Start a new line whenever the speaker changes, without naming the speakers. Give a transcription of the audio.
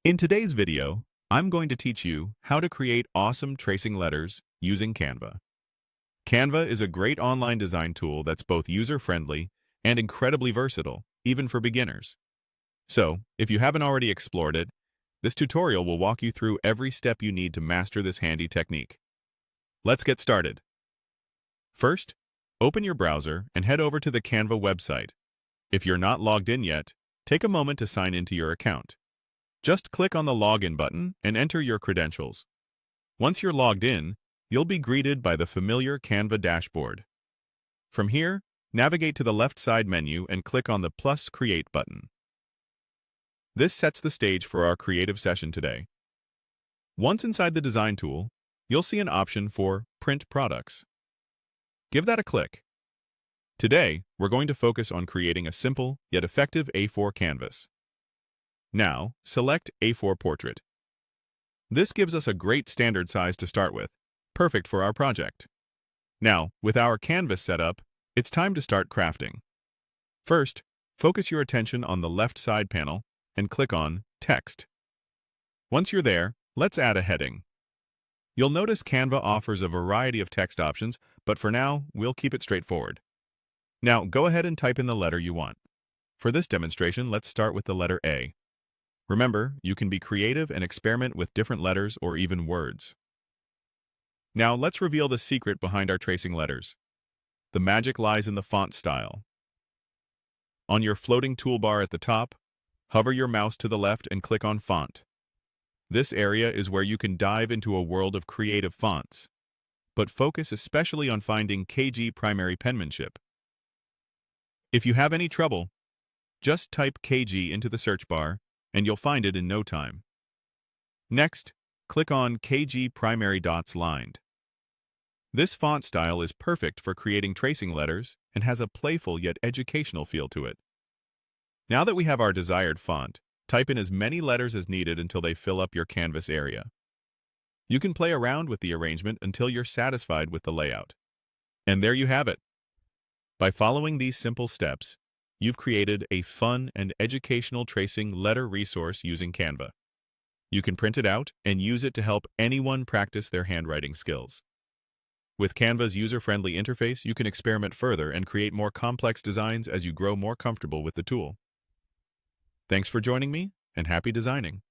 In today's video, I'm going to teach you how to create awesome tracing letters using Canva. Canva is a great online design tool that's both user-friendly and incredibly versatile, even for beginners. So, if you haven't already explored it, this tutorial will walk you through every step you need to master this handy technique. Let's get started. First, open your browser and head over to the Canva website. If you're not logged in yet, take a moment to sign into your account. Just click on the Login button and enter your credentials. Once you're logged in, you'll be greeted by the familiar Canva dashboard. From here, navigate to the left side menu and click on the plus Create button. This sets the stage for our creative session today. Once inside the design tool, you'll see an option for Print Products. Give that a click. Today, we're going to focus on creating a simple yet effective A4 canvas. Now, select A4 Portrait. This gives us a great standard size to start with, perfect for our project. Now, with our canvas set up, it's time to start crafting. First, focus your attention on the left side panel and click on Text. Once you're there, let's add a heading. You'll notice Canva offers a variety of text options, but for now, we'll keep it straightforward. Now, go ahead and type in the letter you want. For this demonstration, let's start with the letter A. Remember, you can be creative and experiment with different letters or even words. Now, let's reveal the secret behind our tracing letters. The magic lies in the font style. On your floating toolbar at the top, hover your mouse to the left and click on Font. This area is where you can dive into a world of creative fonts, but focus especially on finding KG primary penmanship. If you have any trouble, just type KG into the search bar and you'll find it in no time. Next, click on KG Primary Dots Lined. This font style is perfect for creating tracing letters and has a playful yet educational feel to it. Now that we have our desired font, type in as many letters as needed until they fill up your canvas area. You can play around with the arrangement until you're satisfied with the layout. And there you have it. By following these simple steps, you've created a fun and educational tracing letter resource using Canva. You can print it out and use it to help anyone practice their handwriting skills. With Canva's user-friendly interface, you can experiment further and create more complex designs as you grow more comfortable with the tool. Thanks for joining me, and happy designing!